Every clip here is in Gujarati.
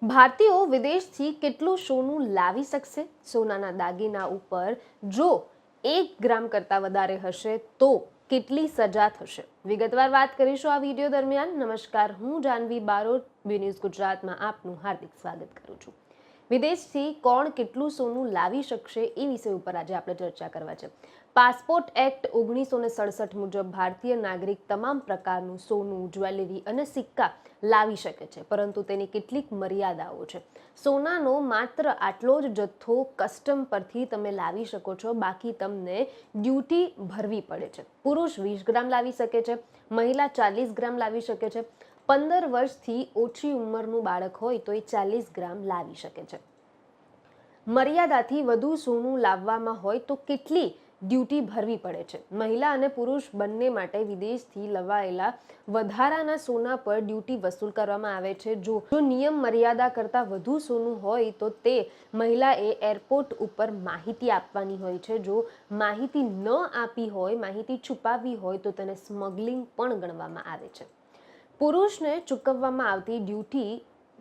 ભારતીયો વિદેશથી કેટલું સોનું લાવી શકશે? સોનાના દાગીના ઉપર જો 1 ગ્રામ કરતાં વધારે હશે તો કેટલી સજા થશે? વિગતવાર વાત કરીશું આ વિડીયો દરમિયાન. નમસ્કાર, હું જાનવી બારોટ, બી ન્યૂઝ ગુજરાતમાં આપનું હાર્દિક સ્વાગત કરું છું. વિદેશથી કોણ કેટલું સોનું લાવી શકશે એ વિષય ઉપર આજે આપણે ચર્ચા કરવા છે. પાસપોર્ટ એક્ટ 1967 મુજબ ભારતીય નાગરિક તમામ પ્રકારનું સોનું, જ્વેલરી અને સિક્કા લાવી શકે છે, પરંતુ તેની કેટલીક મર્યાદાઓ છે. સોનાનો માત્ર આટલો જ જથ્થો કસ્ટમ પરથી તમે લાવી શકો છો, બાકી તમને ડ્યુટી ભરવી પડે છે. પુરુષ 20 ગ્રામ લાવી શકે છે, મહિલા 40 ગ્રામ લાવી શકે છે. 15 વર્ષથી ઓછી ઉંમરનું બાળક હોય તો એ 40 ગ્રામ લાવી શકે છે. મર્યાદાથી વધુ સોનું લાવવામાં હોય તો કેટલી ડ્યુટી ભરવી પડે છે? મહિલા અને પુરુષ બંને માટે વિદેશથી લવાયેલા વધારાના સોના પર ડ્યુટી વસૂલ કરવામાં આવે છે. જો નિયમ મર્યાદા કરતાં વધુ સોનું હોય તો તે મહિલાએ એરપોર્ટ ઉપર માહિતી આપવાની હોય છે. જો માહિતી ન આપી હોય, માહિતી છુપાવી હોય તો તેને સ્મગલિંગ પણ ગણવામાં આવે છે. પુરુષને ચૂકવવામાં આવતી ડ્યુટી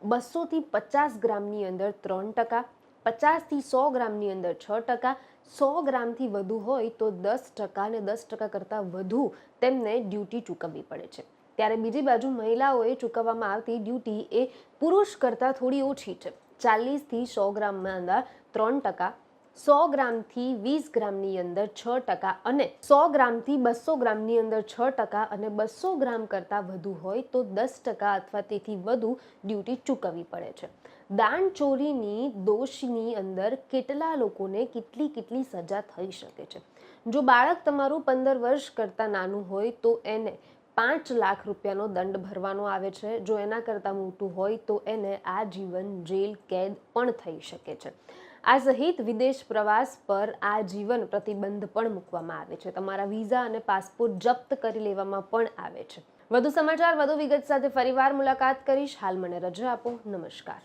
200 થી 50 ગ્રામની અંદર 3%, 50 થી 100 ગ્રામની અંદર 6%, 100 ગ્રામથી વધુ હોય તો 10% અને 10% કરતાં વધુ તેમને ડ્યુટી ચૂકવવી પડે છે. ત્યારે બીજી બાજુ મહિલાઓએ ચૂકવવામાં આવતી ડ્યુટી એ પુરુષ કરતાં થોડી ઓછી છે. 40 થી 100 ગ્રામમાં અંદર 3%, 100 ગ્રામથી 20 ગ્રામની અંદર 6% અને 100 ગ્રામથી 200 ગ્રામની અંદર 6% અને 200 ગ્રામ કરતાં વધુ હોય તો 10% અથવા તેથી વધુ ડ્યુટી ચૂકવવી પડે છે. દાણચોરીની દોષની અંદર કેટલા લોકોને કેટલી સજા થઈ શકે છે? જો બાળક તમારું 15 વર્ષ કરતાં નાનું હોય તો એને 5 લાખ રૂપિયાનો દંડ ભરવાનો આવે છે. જો એના કરતાં મોટું હોય તો એને આજીવન જેલ કેદ પણ થઈ શકે છે. આ સહિત વિદેશ પ્રવાસ પર આજીવન પ્રતિબંધ પણ મૂકવામાં આવે છે. તમારા વિઝા અને પાસપોર્ટ જપ્ત કરી લેવામાં પણ આવે છે. વધુ સમાચાર, વધુ વિગત સાથે ફરીવાર મુલાકાત કરીશ. હાલ મને રજા આપો. નમસ્કાર.